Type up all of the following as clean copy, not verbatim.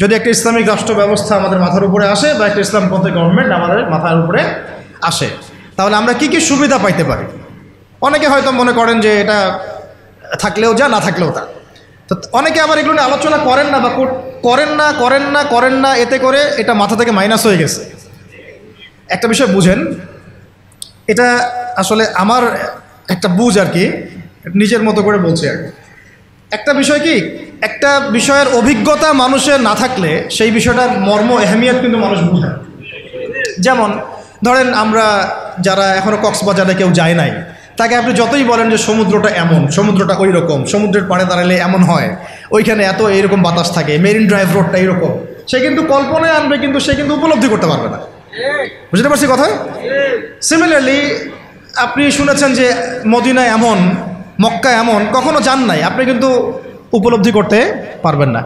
যদি একটা ইসলামিক রাষ্ট্র ব্যবস্থা আমাদের মাথার উপরে আসে বা একটা ইসলামপন্থী গভর্নমেন্ট আমাদের মাথার উপরে আসে, তাহলে আমরা কি কি সুবিধা পাইতে পারি? অনেকে হয়তো মনে করেন যে এটা থাকলেও যা, না থাকলেও তা। তো অনেকে আবার এগুলো নিয়ে আলোচনা করেন না বা করেন না, এতে করে এটা মাথা থেকে মাইনাস হয়ে গেছে। একটা বিষয় বুঝেন, এটা আসলে আমার একটা বুঝ আর কি, নিজের মতো করে বলছি আর কি। একটা বিষয় কি, একটা বিষয়ের অভিজ্ঞতা মানুষের না থাকলে সেই বিষয়টার মর্ম এহমিয়ত কিন্তু মানুষ বুঝে। যেমন ধরেন আমরা যারা এখনও কক্সবাজারে কেউ যায় নাই, তাকে আপনি যতই বলেন যে সমুদ্রটা এমন, সমুদ্রটা ওই রকম, সমুদ্রের পাড়ে দাঁড়ালে এমন হয়, ওইখানে এত এইরকম বাতাস থাকে, মেরিন ড্রাইভ রোডটা এইরকম, সে কিন্তু কল্পনায় আনবে, কিন্তু সে কিন্তু উপলব্ধি করতে পারবে না। বুঝতে পারছি কথা? সিমিলারলি আপনি শুনেছেন যে মদিনা এমন, মক্কা এমন, কখনো যান নাই, আপনি কিন্তু উপলব্ধি করতে পারবেন না।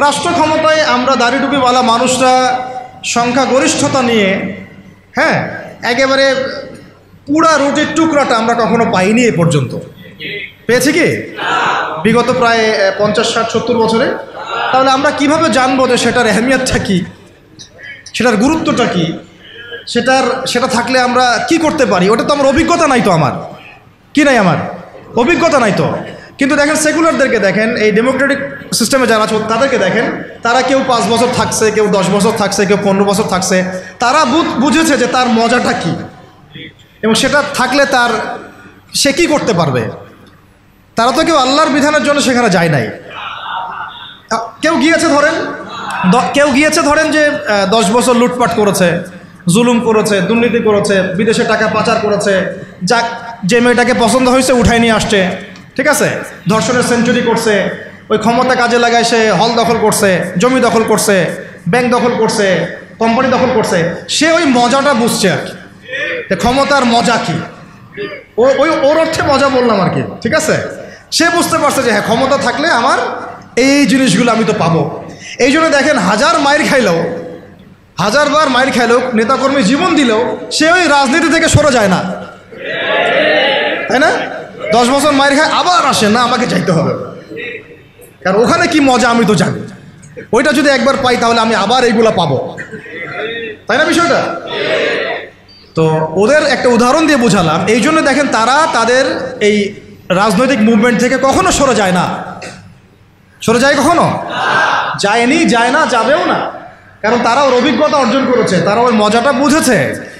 রাষ্ট্র ক্ষমতায় আমরা দাড়িটুপিওয়ালা মানুষরা সংখ্যাগরিষ্ঠতা নিয়ে, হ্যাঁ, একেবারে পুরা রুটির টুকরাটা আমরা কখনো পাইনি এ পর্যন্ত। পেয়েছি কি বিগত প্রায় 50, 60, 70 বছরে? তাহলে আমরা কিভাবে জানবো যে সেটার এহমিয়তটা কী, সেটার গুরুত্বটা কী, সেটা থাকলে আমরা কি করতে পারি? ওটা তো আমার অভিজ্ঞতা নাই, তো আমার কি নাই, আমার অভিজ্ঞতা নাই তো। কিন্তু দেখেন সেকুলারদেরকে দেখেন, এই ডেমোক্রেটিক সিস্টেমে যারা আছে তাদেরকে দেখেন, তারা কেউ 5 বছর থাকছে, কেউ 10 বছর থাকছে, কেউ 15 বছর থাকছে, তারা বুঝেছে যে তার মজাটা কী এবং সেটা থাকলে সে কী করতে পারবে। তারা তো কেউ আল্লাহর বিধানের জন্য সেখানে যায় নাই। কেউ গিয়েছে ধরেন যে 10 বছর লুটপাট করেছে, জুলুম করেছে, দুর্নীতি করেছে, বিদেশে টাকা পাচার করেছে, যে মেয়েটাকে পছন্দ হয়েছে উঠাই নিয়ে আসছে, ঠিক আছে, ধর্ষণের সেঞ্চুরি করছে, ওই ক্ষমতা কাজে লাগায় সে হল দখল করছে, জমি দখল করছে, ব্যাংক দখল করছে, কোম্পানি দখল করছে, সে ওই মজাটা বুঝছে আর কি, ক্ষমতার মজা কি, ওর অর্থে মজা বললাম আর কি, ঠিক আছে। সে বুঝতে পারছে যে হ্যাঁ, ক্ষমতা থাকলে আমার এই জিনিসগুলো আমি তো পাবো। এই জন্য দেখেন, 1000 মাইর খাইলেও, 1000বার মাইর খাইলেও, নেতাকর্মী জীবন দিলেও সে ওই রাজনীতি থেকে সরে যায় না, তাই না? 10 বছর মাইর খায়, আবার আসে না, আমাকে চাইতে হবে, কারণ ওখানে কি মজা আমি তো জানি, ওইটা যদি একবার পাই তাহলে আমি আবার এইগুলা পাবো, তাই না বিষয়টা? তো ওদের একটা উদাহরণ দিয়ে বোঝালাম। এই জন্য দেখেন, তারা তাদের এই রাজনৈতিক মুভমেন্ট থেকে কখনো সরে যায় না। সরে যায় কখনো? যায়নি, যায় না, যাবেও না, কারণ তারা ওর অভিজ্ঞতা অর্জন করেছে, তারা ওর মজাটা বুঝেছে।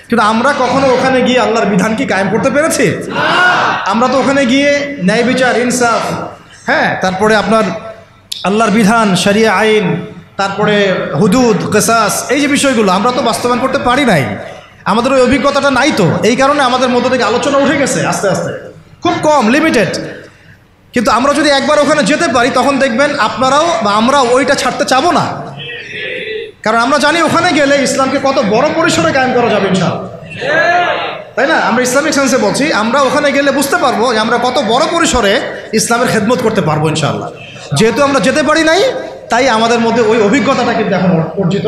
কিন্তু আমরা কখনো ওখানে গিয়ে আল্লাহর বিধান কি কায়েম করতে পেরেছি? আমরা তো ওখানে গিয়ে ন্যায় বিচার, ইনসাফ, হ্যাঁ, তারপরে আপনার আল্লাহর বিধান, শরিয়া আইন, তারপরে হুদুদ, কিসাস, এই যে বিষয়গুলো আমরা তো বাস্তবায়ন করতে পারি নাই। আমাদের ওই অভিজ্ঞতাটা নাই, তো এই কারণে আমাদের মধ্য থেকে আলোচনা উঠে গেছে আস্তে আস্তে, খুব কম, লিমিটেড। কিন্তু আমরা যদি একবার ওখানে যেতে পারি, তখন দেখবেন আপনারাও বা আমরাও ওইটা ছাড়তে চাবো না, কারণ আমরা জানি ওখানে গেলে ইসলামকে কত বড় পরিসরে কায়েম করা যাবে ইনশাআল্লাহ, তাই না? আমরা ইসলামিক সেন্সে বলছি, আমরা ওখানে গেলে বুঝতে পারবো যে আমরা কত বড় পরিসরে ইসলামের খেদমত করতে পারবো ইনশাআল্লাহ। যেহেতু আমরা যেতে পারি নাই, তাই আমাদের মধ্যে ওই অভিজ্ঞতাটা কিন্তু এখন অর্জিত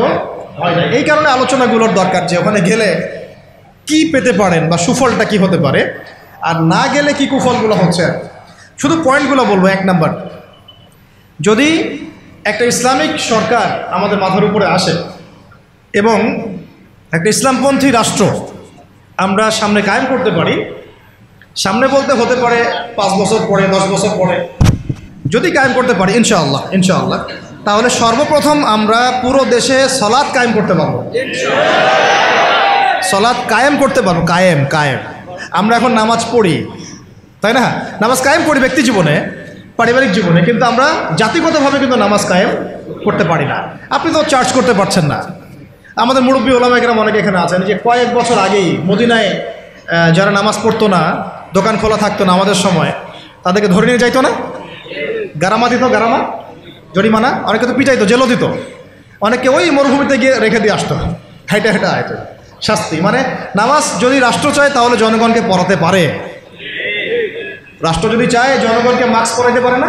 হয় না। এই কারণে আলোচনাগুলোর দরকার, যে ওখানে গেলে কি পেতে পারেন বা সুফলটা কি হতে পারে, আর না গেলে কি কুফলগুলো হচ্ছে। শুধু পয়েন্টগুলো বলবো। 1 নাম্বার, যদি একটা ইসলামিক সরকার আমাদের মাথার উপরে আসে এবং একটা ইসলামপন্থী রাষ্ট্র আমরা সামনে কায়েম করতে পারি, সামনে বলতে হতে পারে 5 বছর পরে, 10 বছর পরে, যদি কায়েম করতে পারি ইনশাআল্লাহ, তাহলে সর্বপ্রথম আমরা পুরো দেশে সালাত কায়েম করতে পারবো। সালাত কায়েম করতে পারবো, কায়েম। আমরা এখন নামাজ পড়ি, তাই না? নামাজ কায়েম করি ব্যক্তি জীবনে, পারিবারিক জীবনে, কিন্তু আমরা জাতিগতভাবে কিন্তু নামাজ কায়েম করতে পারি না। আপনি তো চার্জ করতে পারছেন না। আমাদের মুরব্বী ওলামা কেরাম অনেকে এখানে আছেন, যে কয়েক বছর আগেই মদিনায় যারা নামাজ পড়তো না, দোকান খোলা থাকতো না আমাদের সময়, তাদেরকে ধরে নিয়ে যাইতো না, গারামা দিত, গারামা, জরিমানা, অনেকে তো পিটাইতো, জেলও দিত, অনেকে ওই মরুভূমিতে গিয়ে রেখে দিয়ে আসতো, হেঁটে আয়তো শাস্তি। মানে নামাজ যদি রাষ্ট্র চায় তাহলে জনগণকে পড়াতে পারে, রাষ্ট্র যদি চায় জনগণকে মাস্ক পরাইতে পারে না?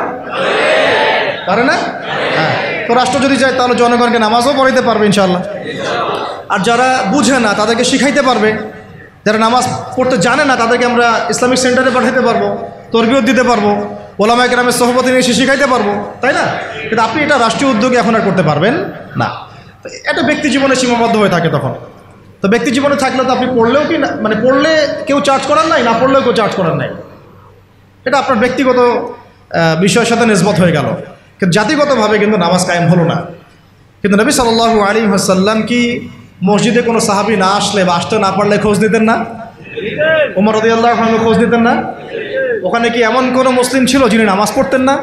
হ্যাঁ, তো রাষ্ট্র যদি চায় তাহলে জনগণকে নামাজও পড়াইতে পারবে ইনশাআল্লাহ। আর যারা বুঝে না তাদেরকে শিখাইতে পারবে, যারা নামাজ পড়তে জানে না তাদেরকে আমরা ইসলামিক সেন্টারে পাঠাইতে পারবো, তরবিয়ত দিতে পারবো, ওলামায়ে কেরামের সোহবতে নিয়ে এসে শিখাইতে পারবো, তাই না? কিন্তু আপনি এটা রাষ্ট্রীয় উদ্যোগে এখন আর করতে পারবেন না। এটা ব্যক্তি জীবনে সীমাবদ্ধ হয়ে থাকে তখন। তো ব্যক্তি জীবনে থাকলে তো আপনি পড়লেও কি না, মানে পড়লে কেউ চার্জ করার নাই, না পড়লেও কেউ চার্জ করার নাই। এটা আপনার ব্যক্তিগত বিষয়ের সাথে নিসবত হয়ে গেল, কিন্তু জাতিগতভাবে কিন্তু নামাজ কায়েম হলো না। কিন্তু নবী সাল্লাল্লাহু আলাইহি ওয়াসাল্লাম কি মসজিদে কোনো সাহাবী না আসলে বা আসতে না পারলে খোঁজ দিতেন না? ওমর রাদিয়াল্লাহু আনহু খোঁজ দিতেন না? ওখানে কি এমন কোনো মুসলিম ছিল যিনি নামাজ পড়তেন না?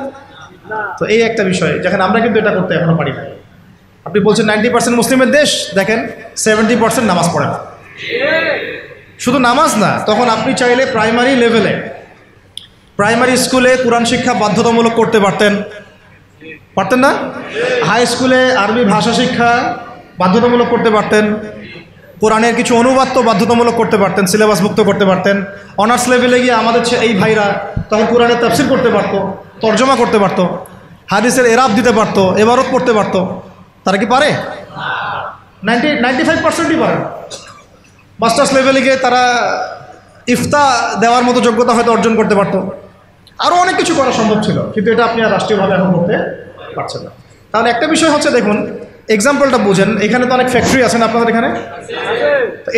তো এই একটা বিষয়, যেখানে আমরা কিন্তু এটা করতে এখনো পারি না। আপনি বলছেন 90% মুসলিমের দেশ, দেখেন 70% নামাজ পড়ে না। শুধু নামাজ না, তখন আপনি চাইলে প্রাইমারি লেভেলে, প্রাইমারি স্কুলে কোরআন শিক্ষা বাধ্যতামূলক করতে পারতেন না? হাই স্কুলে আরবি ভাষা শিক্ষা বাধ্যতামূলক করতে পারতেন, কোরআনের কিছু অনুবাদ তো বাধ্যতামূলক করতে পারতেন, সিলেবাসভুক্ত করতে পারতেন। অনার্স লেভেলে গিয়ে আমাদের এই ভাইরা তখন কোরআনের তাফসীর করতে পারতো, তর্জমা করতে পারতো, হাদিসের এরাব দিতে পারতো, এবারত পড়তে পারতো। তারা কি পারে? 95%ই পারে। মাস্টার্স লেভেলে গিয়ে তারা ইফতা দেওয়ার মতো যোগ্যতা হয়তো অর্জন করতে পারতো। আরও অনেক কিছু করা সম্ভব ছিল, কিন্তু এটা আপনি আর রাষ্ট্রীয়ভাবে এখন করতে পারছেন না। তাহলে একটা বিষয় হচ্ছে, দেখুন এক্সাম্পলটা বুঝেন, এখানে তো অনেক ফ্যাক্টরি আছে না আপনাদের এখানে?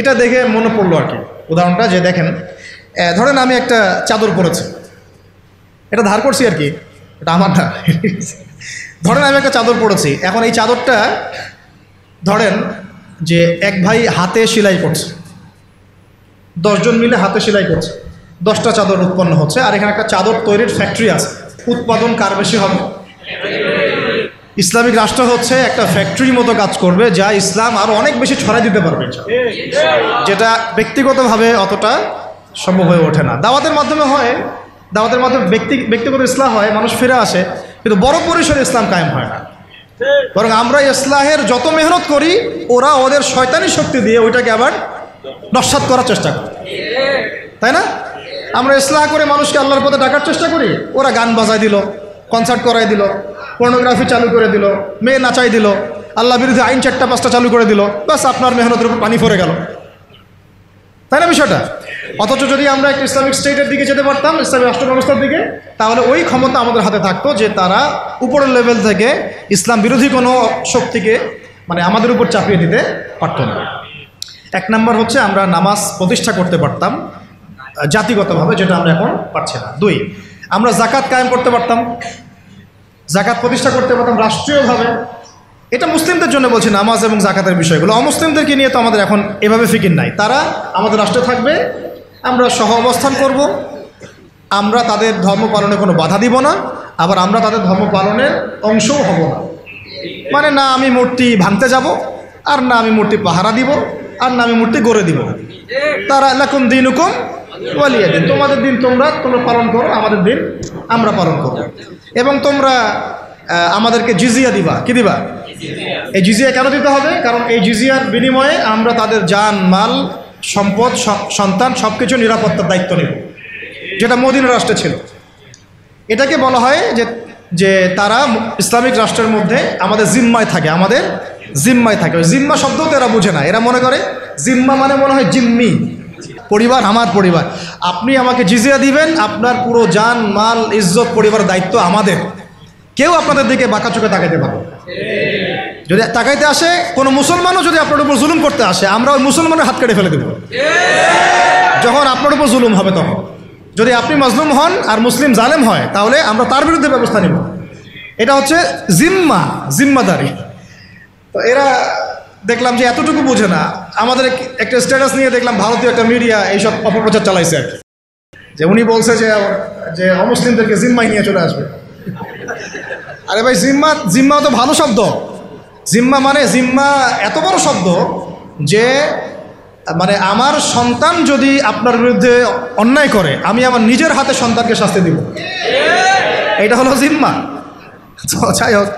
এটা দেখে মনে পড়লো আর কি উদাহরণটা, যে দেখেন ধরেন আমি একটা চাদর পরেছি, এটা ধার করছি আর কি, এটা আমার না। ধরেন আমি একটা চাদর পরেছি, এখন এই চাদরটা ধরেন যে এক ভাই হাতে সেলাই করছে, 10 জন মিলে হাতে সেলাই করছে, 10টা চাদর উৎপন্ন হচ্ছে, আর এখানে একটা চাদর তৈরির ফ্যাক্টরি আছে। উৎপাদন কার বেশি হবে? ইসলামিক রাষ্ট্র হচ্ছে একটা ফ্যাক্টরির মতো কাজ করবে, যা ইসলাম আরও অনেক বেশি ছড়াই দিতে পারবে, যেটা ব্যক্তিগতভাবে অতটা সম্ভব হয়ে ওঠে না। দাওয়াতের মাধ্যমে হয়, দাওয়াতের মাধ্যমে ব্যক্তিগত ইসলাম হয়, মানুষ ফিরে আসে, কিন্তু বড় পরিসরে ইসলাম কায়েম হয় না। বরং আমরা ইসলাহের যত মেহনত করি, ওরা ওদের শয়তানি শক্তি দিয়ে ওইটাকে আবার নস্যাৎ করার চেষ্টা করে, তাই না? আমরা ইসলাহ করে মানুষকে আল্লাহর পথে ডাকার চেষ্টা করি, ওরা গান বাজায় দিল, কনসার্ট করাই দিল, পর্নোগ্রাফি চালু করে দিল, মেয়ে নাচাই দিল, আল্লাহ বিরুদ্ধে আইন 4টা-5টা চালু করে দিল, বাস আপনার মেহনতের উপর পানি পড়ে গেল, তাই না বিষয়টা? অথচ যদি আমরা একটা ইসলামিক স্টেটের দিকে যেতে পারতাম, ইসলামিক রাষ্ট্র ব্যবস্থার দিকে, তাহলে ওই ক্ষমতা আমাদের হাতে থাকতো যে তারা উপরের লেভেল থেকে ইসলাম বিরোধী কোনো শক্তিকে মানে আমাদের উপর চাপিয়ে দিতে পারত না। 1 নম্বর হচ্ছে আমরা নামাজ প্রতিষ্ঠা করতে পারতাম জাতিগতভাবে, যেটা আমরা এখন পারছি না। 2, আমরা যাকাত কায়েম করতে পারতাম, যাকাত প্রতিষ্ঠা করতে পারতাম রাষ্ট্রীয়ভাবে। এটা মুসলিমদের জন্য বলছি, নামাজ এবং যাকাতের বিষয়গুলো। অমুসলিমদেরকে নিয়ে তো আমাদের এখন এভাবে ফিকির নাই। তারা আমাদের রাষ্ট্রে থাকবে, আমরা সহ অবস্থান করব, আমরা তাদের ধর্ম পালনে কোনো বাধা দিব না, আবার আমরা তাদের ধর্ম পালনের অংশও হব না। মানে না আমি মূর্তি ভাঙতে যাব, আর না আমি মূর্তি পাহারা দিব, আর না আমি মূর্তি গড়ে দিব। তারা লাকুম দীনুকুম ওয়ালিয়া দিন, তোমাদের দিন তোমরা পালন করো, আমাদের দিন আমরা পালন করব। এবং তোমরা আমাদেরকে জিজিয়া দিবা। কি দিবা? এই জিজিয়া কেন দিতে হবে? কারণ এই জিজিয়ার বিনিময়ে আমরা তাদের জান, মাল, সম্পদ, সন্তান সব কিছু নিরাপত্তার দায়িত্ব নেব, যেটা মদিনা রাষ্ট্রে ছিল। এটাকে বলা হয় যে তারা ইসলামিক রাষ্ট্রের মধ্যে আমাদের জিম্মায় থাকে, আমাদের জিম্মায় থাকে। ওই জিম্মা শব্দও তো এরা বুঝে না, এরা মনে করে জিম্মা মানে মনে হয় জিম্মি, পরিবার, আমার পরিবার। আপনি আমাকে জিজিয়া দিবেন, আপনার পুরো জান, মাল, ইজ্জত, পরিবারের দায়িত্ব আমাদের। কেউ আপনাদের দিকে বাঁকা চোখে তাকাইতে পারবে। যদি তাকাইতে আসে কোনো মুসলমানও যদি আপনার উপর জুলুম করতে আসে, আমরা ওই মুসলমানের হাত কেটে ফেলে দেব যখন আপনার উপর জুলুম হবে। তখন যদি আপনি মাজলুম হন আর মুসলিম জালেম হয়, তাহলে আমরা তার বিরুদ্ধে ব্যবস্থা নেব। এটা হচ্ছে জিম্মাদারি। তো এরা দেখলাম যে এতটুকু বোঝে না। আমাদের একটা স্ট্যাটাস নিয়ে দেখলাম ভারতীয় একটা মিডিয়া এইসব অপপ্রচার চালাইছে আর কি, যে উনি বলছে যে অমুসলিমদেরকে জিম্মায় নিয়ে চলে আসবে। আরে ভাই, জিম্মা তো ভালো শব্দ। জিম্মা এত বড় শব্দ যে মানে আমার সন্তান যদি আপনার বিরুদ্ধে অন্যায় করে, আমি আমার নিজের হাতে সন্তানকে শাস্তি দিব, এটা হলো জিম্মা। যাই হোক,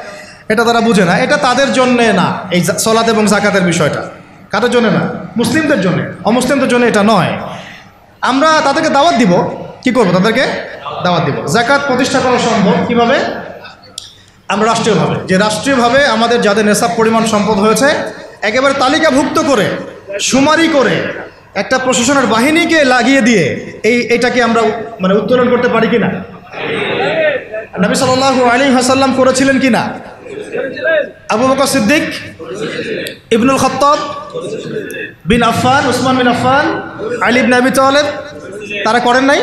এটা তারা বুঝে না। এটা তাদের জন্যে না, এই সালাত এবং যাকাতের বিষয়টা কাদের জন্য না? মুসলিমদের জন্য। অমুসলিমদের জন্য এটা নয়। আমরা তাদেরকে দাওয়াত দিব। কি করব? তাদেরকে দাওয়াত দিব। যাকাত প্রতিষ্ঠা করা সম্ভব কিভাবে? আমরা রাষ্ট্রীয়ভাবে, যে রাষ্ট্রীয়ভাবে আমাদের যাদের নেশাব পরিমাণ সম্পদ হয়েছে, একেবারে তালিকাভুক্ত করে, শুমারি করে, একটা প্রশাসনের বাহিনীকে লাগিয়ে দিয়ে এটাকে আমরা মানে উত্তোলন করতে পারি কি না? নবী সাল্লাল্লাহু আলাইহি ওয়াসাল্লাম করেছিলেন কি না? আবু বকর সিদ্দিক, ইবনুল খাত্তাব বিন আফফান, উসমান বিন আফফান, আলী ইবনে আবি তালেব, তারা করেন নাই?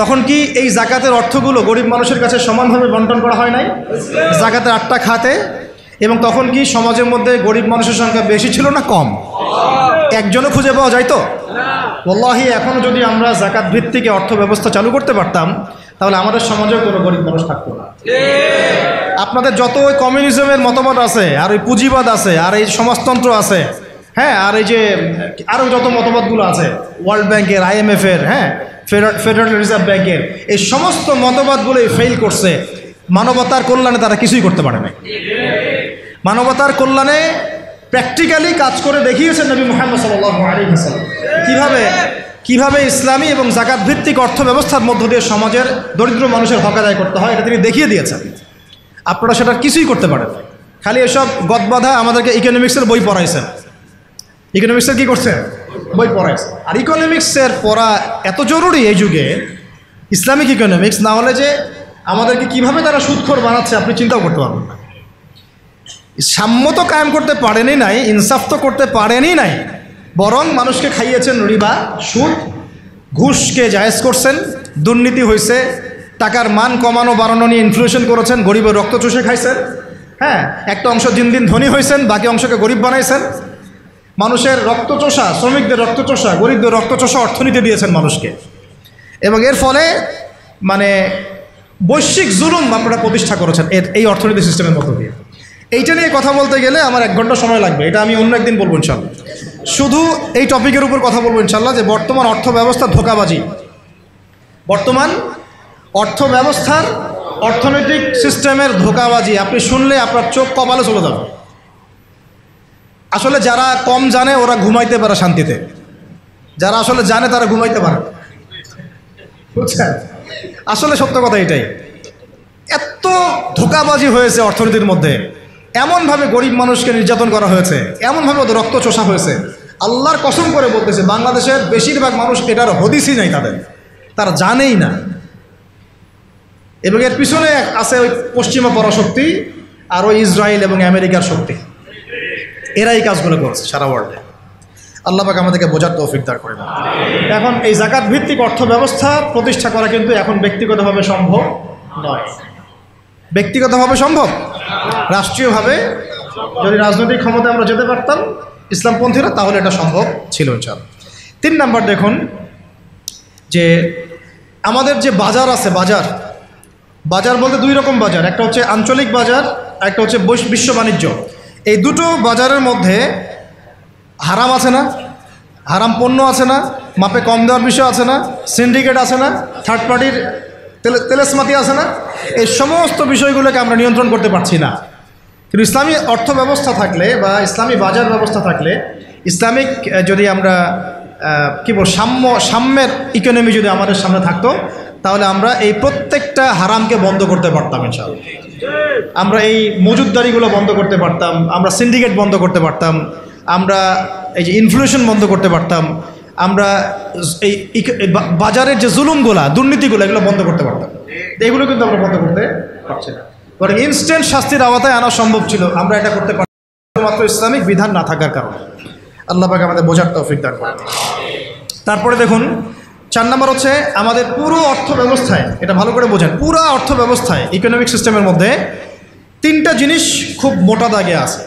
তখন কি এই যাকাতের অর্থগুলো গরিব মানুষের কাছে সমানভাবে বন্টন করা হয় নাই? যাকাতের 8টা খাতে। এবং তখন কি সমাজের মধ্যে গরিব মানুষের সংখ্যা বেশি ছিল না কম? একজনও খুঁজে পাওয়া যায় তো? ওয়াল্লাহি এখনও যদি আমরা যাকাত ভিত্তিক অর্থ ব্যবস্থা চালু করতে পারতাম তাহলে আমাদের সমাজেও কোনো গরিব মানুষ থাকতো না। আপনাদের যত ওই কমিউনিজমের মতবাদ আছে, আর ওই পুঁজিবাদ আছে, আর এই সমাজতন্ত্র আছে, হ্যাঁ, আর এই যে আরও যত মতবাদগুলো আছে, ওয়ার্ল্ড ব্যাংকের, IMF-এর, হ্যাঁ, ফেডারেল রিজার্ভ ব্যাংকের, এই সমস্ত মতবাদগুলোই ফেল করছে। মানবতার কল্যাণে তারা কিছুই করতে পারে না। মানবতার কল্যাণে প্র্যাকটিক্যালি কাজ করে দেখিয়েছেন নবী মুহাম্মদ সাল্লাল্লাহু আলাইহি ওয়াসাল্লাম কিভাবে ইসলামী এবং যাকাত ভিত্তিক অর্থ ব্যবস্থার মধ্য দিয়ে সমাজের দরিদ্র মানুষের হক আদায় করতে হয়, এটা তিনি দেখিয়ে দিয়েছেন। আপনারা সেটার কিছুই করতে পারেন না, খালি এসব গদবাধা আমাদেরকে ইকোনমিক্সের বই পড়াইছেন। ইকোনমিক্সের কি করছেন? বই পড়াইছেন। আর ইকোনমিক্সের পড়া এত জরুরি এই যুগে, ইসলামিক ইকোনমিক্স, না হলে যে আমাদেরকে কিভাবে তারা সুদখোর বানাচ্ছে আপনি চিন্তাও করতে পারবেন না। সাম্য তো কায়েম করতে পারেনই নাই, ইনসাফ তো করতে পারেনই নাই, বরং মানুষকে খাইয়েছেন রিবা, সুদ, ঘুষকে জায়েজ করছেন, দুর্নীতি হয়েছে, টাকার মান কমানো বাড়ানো নিয়ে ইনফ্লেশন করেছেন, গরিবের রক্ত চুষে খাইছেন, হ্যাঁ, একটা অংশ দিন দিন ধনী হয়েছেন, বাকি অংশকে গরিব বানাইছেন। মানুষের রক্তচোষা, শ্রমিকদের রক্তচোষা, গরিবদের রক্তচোষা অর্থনীতি দিয়েছেন মানুষকে। এবং এর ফলে মানে বৈশ্বিক জুলুম আপনারা প্রতিষ্ঠা করেছেন এই অর্থনীতি সিস্টেমের মধ্য দিয়ে। এইটা নিয়ে কথা বলতে গেলে আমার 1 ঘন্টা সময় লাগবে, এটা আমি অন্য একদিন বলবো ইনশাল্লাহ। শুধু এই টপিকের উপর কথা বলবো ইনশাল্লাহ, যে বর্তমান অর্থ ব্যবস্থার ধোঁকাবাজি, বর্তমান অর্থ ব্যবস্থার, অর্থনৈতিক সিস্টেমের ধোঁকাবাজি আপনি শুনলে আপনার চোখ কপালে চলে যাবে। আসলে যারা কম জানে ওরা ঘুমাইতে পারে শান্তিতে, যারা আসলে জানে তারা ঘুমাইতে পারে, বুঝছেন? আসলে সত্য কথা এটাই। এত ধোঁকাবাজি হয়েছে অর্থনীতির মধ্যে, এমনভাবে গরিব মানুষকে নির্যাতন করা হয়েছে, এমনভাবে ওদের রক্ত চোষা হয়েছে। আল্লাহর কসম করে বলতেছে, বাংলাদেশের বেশিরভাগ মানুষ এটার হদিসই নাই, তারা জানেই না। এবং এর পিছনে আছে ওই পশ্চিমা পরাশক্তি আর ওই ইসরায়েল এবং আমেরিকার শক্তি, এরাই কাজগুলো করছে সারা ওয়ার্ল্ডে। আল্লাহ পাক আমাদেরকে বোঝার তৌফিক দান করে। এখন এই যাকাত ভিত্তিক অর্থ ব্যবস্থা প্রতিষ্ঠা করা কিন্তু এখন ব্যক্তিগতভাবে সম্ভব নয়। ব্যক্তিগতভাবে সম্ভব, রাষ্ট্রীয়ভাবে যদি রাজনৈতিক ক্ষমতা আমরা যেতে পারতাম ইসলামপন্থীরা, তাহলে এটা সম্ভব ছিল ইনশাআল্লাহ। 3 নাম্বার দেখুন যে আমাদের যে বাজার আছে, বাজার বলতে 2 রকম বাজার, একটা হচ্ছে আঞ্চলিক বাজার, একটা হচ্ছে বিশ্ব বাণিজ্য। এই দুটো বাজারের মধ্যে হারাম আছে না, হারাম পণ্য আছে না, মাপে কম দেওয়ার বিষয় আছে না, সিন্ডিকেট আছে না, থার্ড পার্টির তেলেসমাতি আছে না, এই সমস্ত বিষয়গুলোকে আমরা নিয়ন্ত্রণ করতে পারছি না। কিন্তু ইসলামী অর্থ ব্যবস্থা থাকলে বা ইসলামী বাজার ব্যবস্থা থাকলে, ইসলামিক যদি আমরা কী বল সাম্যের ইকোনমি যদি আমাদের সামনে থাকতো, তাহলে আমরা এই প্রত্যেকটা হারামকে বন্ধ করতে পারতাম ইনশাআল্লাহ। আমরা এই মজুদদারিগুলো বন্ধ করতে পারতাম, আমরা সিন্ডিকেট বন্ধ করতে পারতাম, আমরা এই যে ইনফ্লেশন বন্ধ করতে পারতাম, আমরা এই বাজারের যে জুলুমগুলা, দুর্নীতিগুলো, এগুলো বন্ধ করতে পারতাম। এগুলো কিন্তু আমরা বন্ধ করতে পারছি না, বরং ইনস্ট্যান্ট শাস্তির আওতায় আনা সম্ভব ছিল, আমরা এটা করতে পারতাম মাত্র ইসলামিক বিধান না থাকার কারণে। আল্লাহ পাক আমাদের বোঝার তৌফিক দান করেন। তারপরে দেখুন 4 নম্বর হচ্ছে আমাদের পুরো অর্থ ব্যবস্থায়, এটা ভালো করে বোঝেন, পুরো অর্থ ব্যবস্থায় ইকোনমিক সিস্টেমের মধ্যে 3টা জিনিস খুব মোটা দাগে আছে।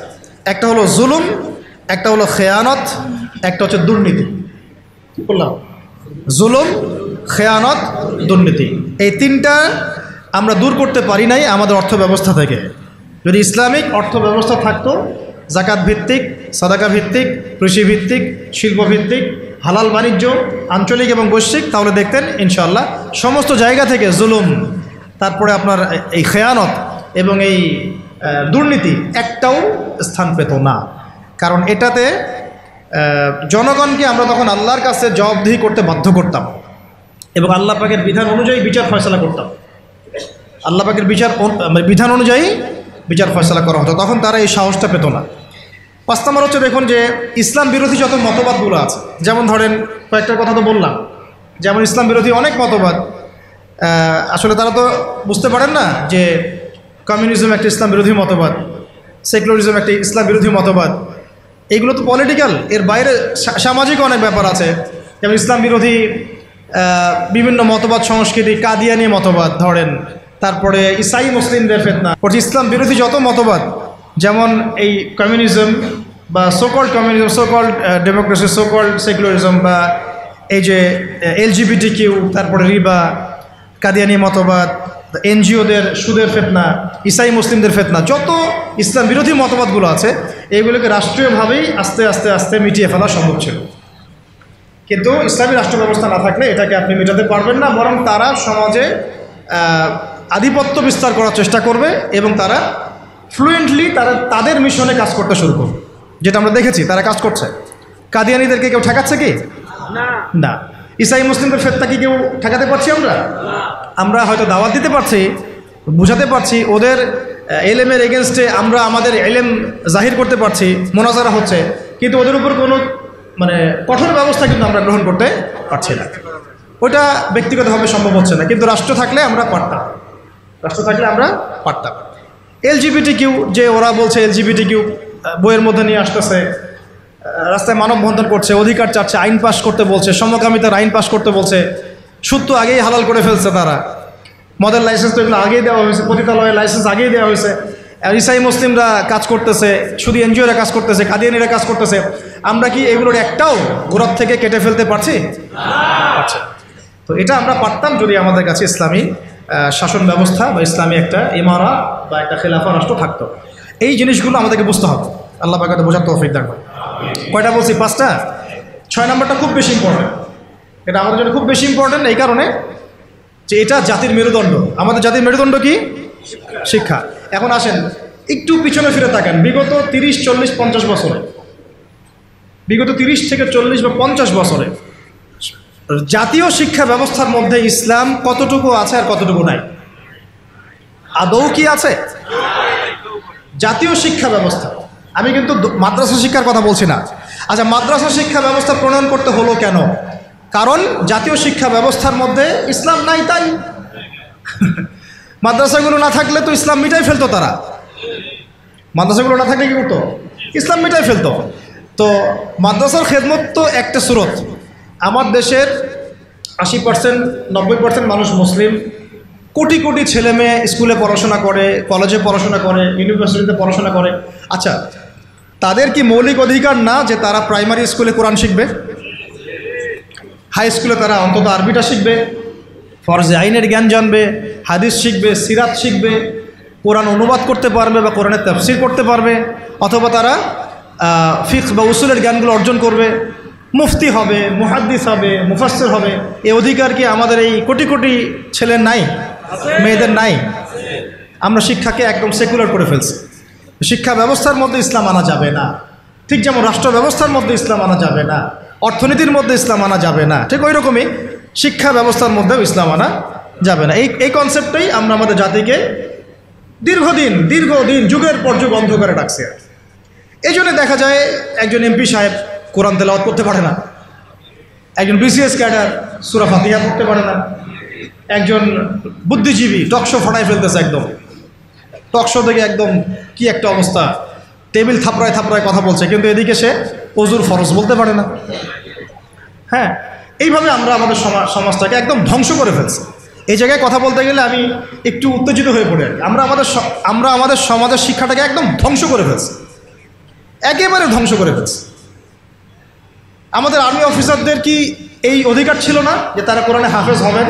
একটা হলো জুলুম, একটা হলো খেয়ানত, একটা হচ্ছে দুর্নীতি। কি বললাম? জুলুম, খেয়ানত, দুর্নীতি। এই 3টা আমরা দূর করতে পারি নাই আমাদের অর্থ ব্যবস্থা থেকে। যদি ইসলামিক অর্থ ব্যবস্থা থাকতো, যাকাত ভিত্তিক, সাদাকা ভিত্তিক, কৃষি ভিত্তিক, শিল্প ভিত্তিক, হালাল বাণিজ্য, আঞ্চলিক এবং বৈশ্বিক, তাহলে দেখতেন ইনশাআল্লাহ সমস্ত জায়গা থেকে জুলুম, তারপরে আপনার এই খেয়ানত এবং এই দুর্নীতি একটাও স্থান পেত না। কারণ এটাতে জনগণকে আমরা তখন আল্লাহর কাছে জবাবদিহি করতে বাধ্য করতাম এবং আল্লাহ পাকের বিধান অনুযায়ী বিচার ফয়সালা করতাম। আল্লাহ পাকের বিধান অনুযায়ী বিচার ফয়সালা করা হতো, তখন তারা এই সাহসটা পেত না। 5 নম্বর হচ্ছে দেখুন যে ইসলাম বিরোধী যত মতবাদগুলো আছে, যেমন ধরেন কয়েকটার কথা তো বললাম, যেমন ইসলাম বিরোধী অনেক মতবাদ, আসলে তারা তো বুঝতে পারেন না যে কমিউনিজম একটা ইসলাম বিরোধী মতবাদ, সেকুলারিজম একটা ইসলাম বিরোধী মতবাদ। এইগুলো তো পলিটিক্যাল, এর বাইরে সামাজিক অনেক ব্যাপার আছে, যেমন ইসলাম বিরোধী বিভিন্ন মতবাদ সংস্কৃতি, কাদিয়ানি মতবাদ ধরেন, তারপরে ইসাই মুসলিমদের ফিতনা, ইসলাম বিরোধী যত মতবাদ, যেমন এই কমিউনিজম বা so-called communism, so-called democracy, so-called secularism, বা এই যে LGBT, তারপরে রিবা, কাদিয়ানি মতবাদ, NGOদের সুদের ফিতনা, ইসাই মুসলিমদের ফিতনা, যত ইসলাম বিরোধী মতবাদগুলো আছে এইগুলোকে রাষ্ট্রীয়ভাবেই আস্তে আস্তে আস্তে মিটিয়ে ফেলা সম্ভব ছিল। কিন্তু ইসলামী রাষ্ট্র ব্যবস্থা না থাকলে এটাকে আপনি মেটাতে পারবেন না, বরং তারা সমাজে আধিপত্য বিস্তার করার চেষ্টা করবে এবং তারা ফ্লুয়েন্টলি তাদের মিশনে কাজ করতে শুরু করবে, যেটা আমরা দেখেছি তারা কাজ করছে। কাদিয়ানিদেরকে কেউ ঠেকাচ্ছে কি? না। ইসাই মুসলিমদের ফিতনা কি কেউ ঠেকাতে পারছি? আমরা হয়তো দাওয়াত দিতে পারছি, বুঝাতে পারছি, ওদের এলেমের এগেনস্টে আমরা আমাদের এলেম জাহির করতে পারছি, মোনাজারা হচ্ছে, কিন্তু ওদের উপর কোনো কঠোর ব্যবস্থা কিন্তু আমরা গ্রহণ করতে পারছি না। ওটা ব্যক্তিগতভাবে সম্ভব হচ্ছে না, কিন্তু রাষ্ট্র থাকলে আমরা পারতাম। LGBT, যে ওরা বলছে LGBT বইয়ের মধ্যে নিয়ে আসতেছে, রাস্তায় মানববন্ধন করছে, অধিকার চাচ্ছে, আইন পাস করতে বলছে, সমকামিতার আইন পাস করতে বলছে, সুদ তো আগেই হালাল করে ফেলছে তারা, মদের লাইসেন্স তো এগুলো আগেই দেওয়া হয়েছে, পতিতালয়ের লাইসেন্স আগেই দেওয়া হয়েছে। আর ইসাই মুসলিমরা কাজ করতেছে, শুধু NGOরা কাজ করতেছে, কাদিয়ানিরা কাজ করতেছে। আমরা কি এগুলোর একটাও গোড়ার থেকে কেটে ফেলতে পারছি? আচ্ছা, তো এটা আমরা পারতাম যদি আমাদের কাছে ইসলামী শাসন ব্যবস্থা বা ইসলামী একটা ইমারা বা একটা খেলাফা রাষ্ট্র থাকতো। এই জিনিসগুলো আমাদেরকে বুঝতে হবে। আল্লাহ পাক বোঝার তৌফিক দান করুন। কয়টা বলছি? 5টা। 6 নম্বরটা খুব বেশি ইম্পর্টেন্ট। এটা আমাদের জন্য খুব বেশি ইম্পর্টেন্ট এই কারণে যে এটা জাতির মেরুদণ্ড। আমাদের জাতির মেরুদণ্ড কি? শিক্ষা। এখন আসেন একটু পিছনে ফিরে তাকান, বিগত 30, 40, 50 বছরে, বিগত 30 থেকে 40 বা 50 বছরে জাতীয় শিক্ষা ব্যবস্থার মধ্যে ইসলাম কতটুকু আছে আর কতটুকু নাই? আদৌ কি আছে? জাতীয় শিক্ষা ব্যবস্থা, আমি কিন্তু মাদ্রাসা শিক্ষার কথা বলছি না। আচ্ছা, মাদ্রাসা শিক্ষা ব্যবস্থা প্রণয়ন করতে হলো কেন? কারণ জাতীয় শিক্ষা ব্যবস্থার মধ্যে ইসলাম নাই, তাই। মাদ্রাসাগুলো না থাকলে তো ইসলাম মিটাই ফেলতো তারা। মাদ্রাসাগুলো না থাকলে কি করতো? ইসলাম মিটাই ফেলতো। তো মাদ্রাসার খেদমত তো একটা সুরত। আমার দেশের 80%, 90% মানুষ মুসলিম, কোটি কোটি ছেলে মেয়ে স্কুলে পড়াশোনা করে, কলেজে পড়াশোনা করে, ইউনিভার্সিটিতে পড়াশোনা করে। আচ্ছা, তাদের কি মৌলিক অধিকার না যে তারা প্রাইমারি স্কুলে কোরআন শিখবে, হাই স্কুলে তারা অন্তত আরবিটা শিখবে, ফরজে আইনের জ্ঞান জানবে, হাদিস শিখবে, সিরাত শিখবে, কোরআন অনুবাদ করতে পারবে বা কোরআনের তাফসীর করতে পারবে, অথবা তারা ফিকহ বা উসুলের জ্ঞানগুলো অর্জন করবে, মুফতি হবে, মুহাদ্দিস হবে, মুফাসসির হবে। এই অধিকার কি আমাদের এই কোটি কোটি ছেলের নাই, মেয়েদের নাই? আমরা শিক্ষাকে একদম সেকুলার করে ফেলছি। শিক্ষা ব্যবস্থার মধ্যে ইসলাম আনা যাবে না, ঠিক যেমন রাষ্ট্র ব্যবস্থার মধ্যে ইসলাম আনা যাবে না, অর্থনীতির মধ্যে ইসলাম আনা যাবে না, ঠিক ওই রকমই শিক্ষা ব্যবস্থার মধ্যেও ইসলাম আনা যাবে না। এই কনসেপ্টেই আমরা আমাদের জাতিকে দীর্ঘদিন যুগের পর যুগ অন্ধকারে ডাকছি। এই জন্য দেখা যায় একজন এমপি সাহেব কোরআন তেলাওয়াত করতে পারে না, একজন BCS ক্যাডার সূরা ফাতিহা পড়তে পারে না, একজন বুদ্ধিজীবী টকশো ফাটাই ফেলতেছে, একদম টকশো থেকে একদম কি একটা অবস্থা, টেবিল থাপড়ায় থাপড়ায় কথা বলছে, কিন্তু এদিকে সে ওযুর ফরজ বলতে পারে না। হ্যাঁ, এইভাবে আমরা আমাদের সমাজটাকে একদম ধ্বংস করে ফেলছি। এই জায়গায় কথা বলতে গেলে আমি একটু উত্তেজিত হয়ে পড়ি। আমরা আমাদের সমাজের শিক্ষাটাকে একদম ধ্বংস করে ফেলছি, একেবারে ধ্বংস করে ফেলছি। আমাদের আর্মি অফিসারদের কি এই অধিকার ছিল না যে তারা কোরআনে হাফেজ হবেন,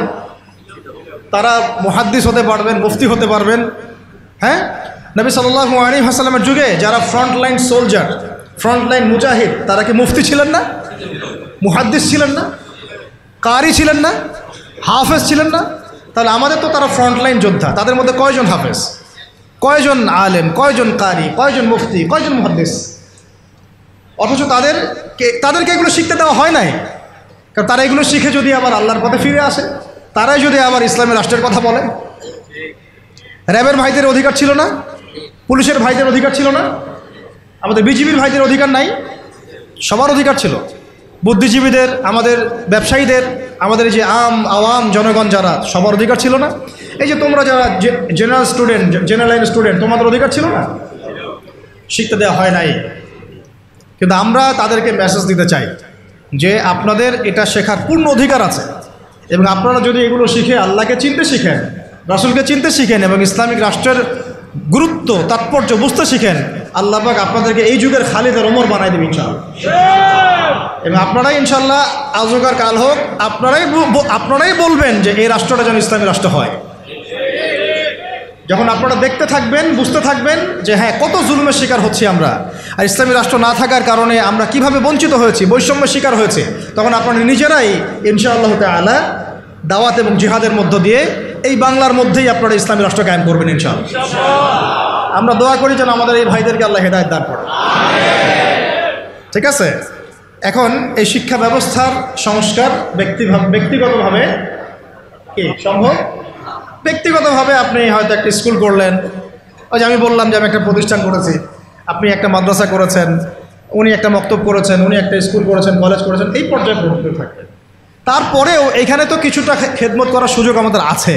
তারা মুহাদ্দিস হতে পারবেন, মুফতি হতে পারবেন? হ্যাঁ, নবী সাল্লাল্লাহু আলাইহি ওয়াসাল্লামের যুগে যারা ফ্রন্টলাইন সোলজার, ফ্রন্টলাইন মুজাহিদ, তারা কি মুফতি ছিলেন না? মুহাদ্দিস ছিলেন না? কারি ছিলেন না? হাফেজ ছিলেন না? তাহলে আমাদের তো তারা ফ্রন্টলাইন যোদ্ধা। তাদের মধ্যে কয়জন হাফেজ, কয়জন আলেম, কয়জন কারি, কয়জন মুফতি, কয়জন মুহাদ্দিস? অথচ তাদেরকে এগুলো শিখতে দেওয়া হয় নাই। কারণ তারা এগুলো শিখে যদি আবার আল্লাহর পথে ফিরে আসে, তারাই যদি আবার ইসলামী রাষ্ট্রের কথা বলে। র্যাবের ভাইদের অধিকার ছিল না? পুলিশের ভাইদের অধিকার ছিল না? আমাদের বিজিবির ভাইদের অধিকার নাই? সবার অধিকার ছিল। বুদ্ধিজীবীদের, আমাদের ব্যবসায়ীদের, আমাদের যে আওয়াম জনগণ যারা, সবার অধিকার ছিল না? এই যে তোমরা যারা জেনারেল লাইন স্টুডেন্ট, তোমাদের অধিকার ছিল না? শিখতে দেওয়া হয় নাই। কিন্তু আমরা তাদেরকে মেসেজ দিতে চাই যে আপনাদের এটা শেখার পূর্ণ অধিকার আছে, এবং আপনারা যদি এগুলো শিখে আল্লাহকে চিনতে শিখেন, রাসূলকে চিনতে শিখেন, এবং ইসলামিক রাষ্ট্রের গুরুত্ব তাৎপর্য বুঝতে শিখেন, আল্লাহ পাক আপনাদেরকে এই যুগের খালিদ আর ওমর বানাই দেবে ইনশাআল্লাহ। এবং আপনারাই ইনশাআল্লাহ আজ হোক আর কাল হোক আপনারাই বলবেন যে এই রাষ্ট্রটা যেন ইসলামী রাষ্ট্র হয়। যখন আপনারা দেখতে থাকবেন, বুঝতে থাকবেন যে হ্যাঁ কত জুলুমের শিকার হচ্ছি আমরা, আর ইসলামী রাষ্ট্র না থাকার কারণে আমরা কিভাবে বঞ্চিত হয়েছি, বৈষম্যের শিকার হয়েছে, তখন আপনারা নিজেরাই ইনশাআল্লাহ তাআলা দাওয়াত এবং জিহাদের মধ্য দিয়ে এই বাংলার মধ্যেই আপনারা ইসলামী রাষ্ট্র কায়েম করবেন ইনশাআল্লাহ। আমরা দোয়া করি যেন আমাদের এই ভাইদেরকে আল্লাহ হেদায়েত দান করেন। ঠিক আছে? এখন এই শিক্ষা ব্যবস্থার সংস্কার ব্যক্তিগতভাবে কি সম্ভব? ব্যক্তিগতভাবে আপনি হয়তো একটা স্কুল করলেন, ওই যে আমি বললাম যে আমি একটা প্রতিষ্ঠান করেছি, আপনি একটা মাদ্রাসা করেছেন, উনি একটা মক্তব করেছেন, উনি একটা স্কুল করেছেন, কলেজ করেছেন, এই পর্যায়ে পৌঁছতে থাকবেন। তারপরেও এখানে তো কিছুটা খেদমত করার সুযোগ আমাদের আছে,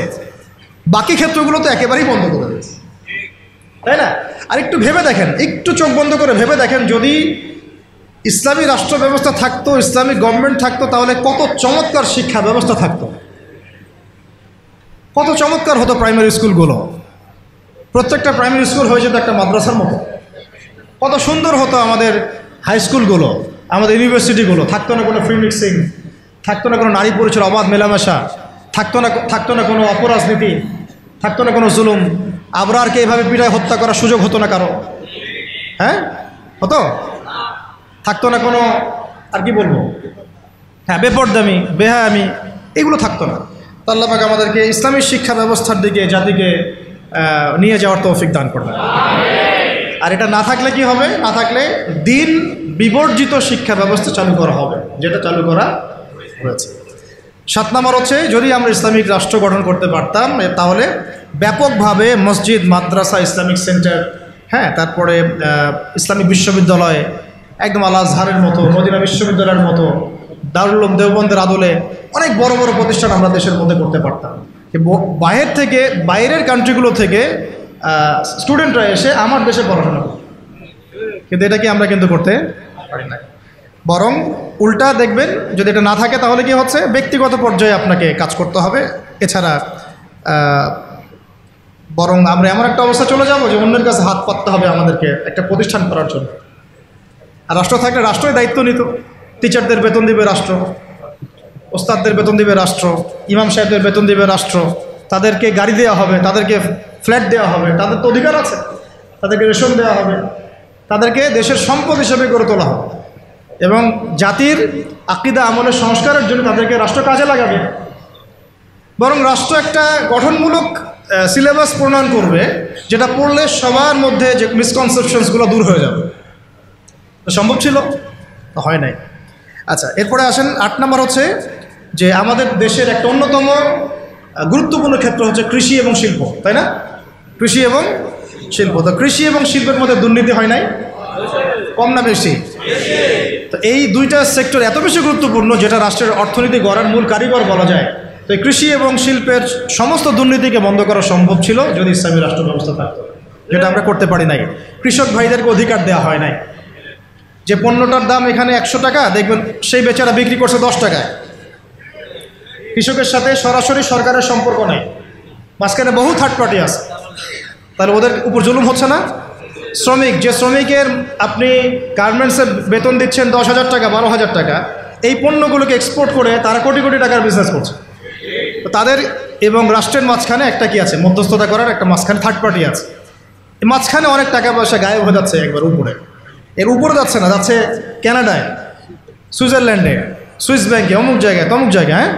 বাকি ক্ষেত্রগুলো তো একেবারেই বন্ধ করে দিয়েছে, তাই না? আর একটু ভেবে দেখেন, একটু চোখ বন্ধ করে ভেবে দেখেন, যদি ইসলামী রাষ্ট্র ব্যবস্থা থাকতো, ইসলামিক গভর্নমেন্ট থাকতো, তাহলে কত চমৎকার শিক্ষা ব্যবস্থা থাকতো, কত চমৎকার হতো প্রাইমারি স্কুলগুলো। প্রত্যেকটা প্রাইমারি স্কুল হয়ে যেত একটা মাদ্রাসার মতো, কত সুন্দর হতো আমাদের হাই স্কুলগুলো, আমাদের ইউনিভার্সিটিগুলো। থাকতো না কোনো ফ্রি মিক্সিং, থাকতো না কোনো নারী পুরুষের অবাধ মেলামেশা, থাকতো না কোনো অপরাজনীতি, থাকতো না কোনো জুলুম, আবরারকে এভাবে পিটায় হত্যা করার সুযোগ হতো না কারো। হ্যাঁ, হতো? থাকতো না কোনো, আর কি বলবো, হ্যাঁ, বেপরদামি, বেহায়ামি, এগুলো থাকতো না। তো আল্লাহ পাক আমাদেরকে ইসলামী শিক্ষা ব্যবস্থার দিকে, জাতিকে নিয়ে যাওয়ার তৌফিক দান করবেন। আর এটা না থাকলে কি হবে? না থাকলে দিন বিবর্জিত শিক্ষা ব্যবস্থা চালু করা হবে, যেটা চালু করা হয়েছে। 7 নম্বর হচ্ছে, যদি আমরা ইসলামিক রাষ্ট্র গঠন করতে পারতাম, তাহলে ব্যাপকভাবে মসজিদ, মাদ্রাসা, ইসলামিক সেন্টার, হ্যাঁ, তারপরে ইসলামিক বিশ্ববিদ্যালয়, একদম আল আজহারের মতো, মদিনা বিশ্ববিদ্যালয়ের মতো, দারুল উলুম দেওবন্দের আদলে অনেক বড় বড় প্রতিষ্ঠান আমরা দেশের মধ্যে করতে পারতাম। বাইরের কান্ট্রিগুলো থেকে স্টুডেন্টরা এসে আমার দেশে পড়াশোনা করে, কিন্তু এটা কি আমরা কিন্তু করতে পারি না। বরং উল্টা দেখবেন, যদি এটা না থাকে তাহলে কি হচ্ছে, ব্যক্তিগত পর্যায়ে আপনাকে কাজ করতে হবে। এছাড়া বরং আমরা এমন একটা অবস্থা চলে যাব যে অন্যের কাছে হাত পাততে হবে আমাদেরকে একটা প্রতিষ্ঠান করার জন্য। আর রাষ্ট্র থাকলে রাষ্ট্রই দায়িত্ব নিত। টিচারদের বেতন দিবে রাষ্ট্র, ওস্তাদদের বেতন দিবে রাষ্ট্র, ইমাম সাহেবদের বেতন দিবে রাষ্ট্র, তাদেরকে গাড়ি দেওয়া হবে, তাদেরকে ফ্ল্যাট দেওয়া হবে, তাদের তো অধিকার আছে, তাদেরকে রেশন দেওয়া হবে, তাদেরকে দেশের সম্পদ হিসেবে গড়ে তোলা হবে, এবং জাতির আকীদা আমলের সংস্কারের জন্য তাদেরকে রাষ্ট্র কাজে লাগাবে। বরং রাষ্ট্র একটা গঠনমূলক সিলেবাস প্রণয়ন করবে, যেটা পড়লে সবার মধ্যে যে মিসকনসেপশনসগুলো দূর হয়ে যাবে। সম্ভব ছিল? হয় নাই। আচ্ছা, এরপরে আসেন 8 নম্বর হচ্ছে যে আমাদের দেশের একটা অন্যতম গুরুত্বপূর্ণ ক্ষেত্র হচ্ছে কৃষি এবং শিল্প, তাই না? কৃষি এবং শিল্প। তো কৃষি এবং শিল্পের মধ্যে দুর্নীতি হয় নাই? কম না বেশি? তো এই দুইটা সেক্টর এত বেশি গুরুত্বপূর্ণ, যেটা রাষ্ট্রের অর্থনীতি গড়ার মূল কারিগর বলা যায়। তো এই কৃষি এবং শিল্পের সমস্ত দুর্নীতিকে বন্ধ করা সম্ভব ছিল যদি ইসলামী রাষ্ট্র ব্যবস্থা থাকতো, যেটা আমরা করতে পারি নাই। কৃষক ভাইদেরকে অধিকার দেওয়া হয় নাই। যে পণ্যটার দাম এখানে 100 টাকা, দেখবেন সেই বেচারা বিক্রি করছে 10 টাকায়। কৃষকের সাথে সরাসরি সরকারের সম্পর্ক নেই, মাঝখানে বহু থার্ড পার্টি আছে। তাহলে ওদের উপর জুলুম হচ্ছে না? যে শ্রমিকের আপনি গার্মেন্টসে বেতন দিচ্ছেন 10,000 টাকা, 12,000 টাকা, এই পণ্যগুলোকে এক্সপোর্ট করে তারা কোটি কোটি টাকার বিজনেস করছে। তো তাদের এবং রাষ্ট্রের মাঝখানে একটা কি আছে, মধ্যস্থতা করার একটা মাঝখানে থার্ড পার্টি আছে। এই মাঝখানে অনেক টাকা পয়সা গায়েব হয়ে যাচ্ছে একবার উপরে। এর উপরে যাচ্ছে না, যাচ্ছে কানাডায়, সুইজারল্যান্ডে, সুইস ব্যাংকে, অমুক জায়গায়, তমুক জায়গায়। হ্যাঁ,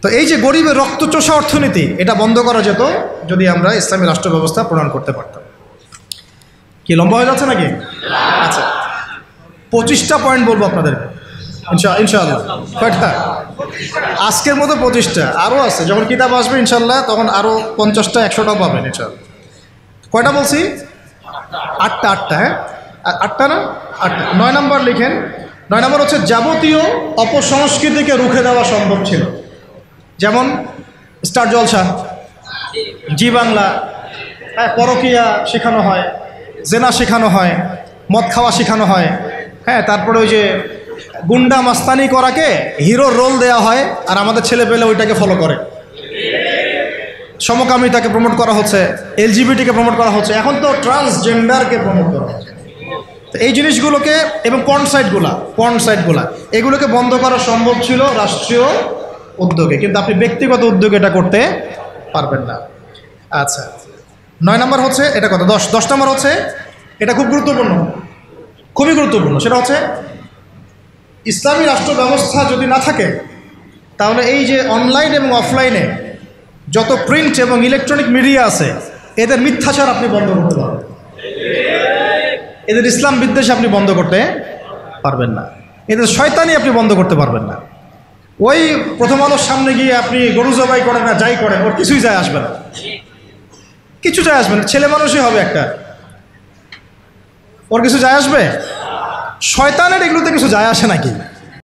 তো এই যে গরিবের রক্তচোষা অর্থনীতি, এটা বন্ধ করা যেত যদি আমরা ইসলামী রাষ্ট্র ব্যবস্থা প্রণয়ন করতে পারতাম। কি লম্বা হয়ে যাচ্ছে নাকি? আচ্ছা, 25টা পয়েন্ট বলবো আপনাদেরকে ইনশাআল্লাহ। কয়টা? আজকের মতো 25টা, আরও আছে। যখন কিতাব আসবে ইনশাআল্লাহ তখন আরও 50টা 100টাও পাবেন ইনশাআল্লাহ। কয়টা বলছি? 8টা। হ্যাঁ, 8টা না? 8টা। 9 নম্বর লিখেন 9 নম্বর হচ্ছে যাবতীয় অপসংস্কৃতিকে রুখে দেওয়া সম্ভব ছিল, যেমন স্টার জলসা, জি বাংলা, পরকীয়া শেখানো হয়, জেনা শেখানো হয়, মদ খাওয়া শেখানো হয়, হ্যাঁ, তারপরে ওই যে গুন্ডা মাস্তানি করাকে হিরোর রোল দেওয়া হয়, আর আমাদের ছেলে পেলে ওইটাকে ফলো করে। সমকামিতাকে প্রমোট করা হচ্ছে, এলজিবিটিকে প্রমোট করা হচ্ছে, এখন তো ট্রান্সজেন্ডারকে প্রমোট করা হচ্ছে। তো এই জিনিসগুলোকে এবং পর্ন সাইটগুলা এগুলোকে বন্ধ করা সম্ভব ছিল রাষ্ট্রীয় উদ্যোগে, কিন্তু আপনি ব্যক্তিগত উদ্যোগে এটা করতে পারবেন না। আচ্ছা, 9 নম্বর হচ্ছে এটা কথা। 10 নম্বর হচ্ছে এটা খুব গুরুত্বপূর্ণ, খুবই গুরুত্বপূর্ণ, সেটা হচ্ছে ইসলামী রাষ্ট্র ব্যবস্থা যদি না থাকে তাহলে এই যে অনলাইন এবং অফলাইনে যত প্রিন্ট এবং ইলেকট্রনিক মিডিয়া আছে এদের মিথ্যাচার আপনি বন্ধ করতে পারবেন, এদের ইসলাম বিদ্বেষ আপনি বন্ধ করতে পারবেন না, এদের শয়তানি আপনি বন্ধ করতে পারবেন না। ওই প্রথম আলোর সামনে গিয়ে আপনি গরু জবাই করেন না যাই করেন, ওর কিছুই যায় আসবে না, কিছু যায় আসবে না, ছেলে মানুষই হবে একটা, ওর কিছু যায় আসবে? শয়তানের এগুলোতে কিছু যায় আসে নাকি?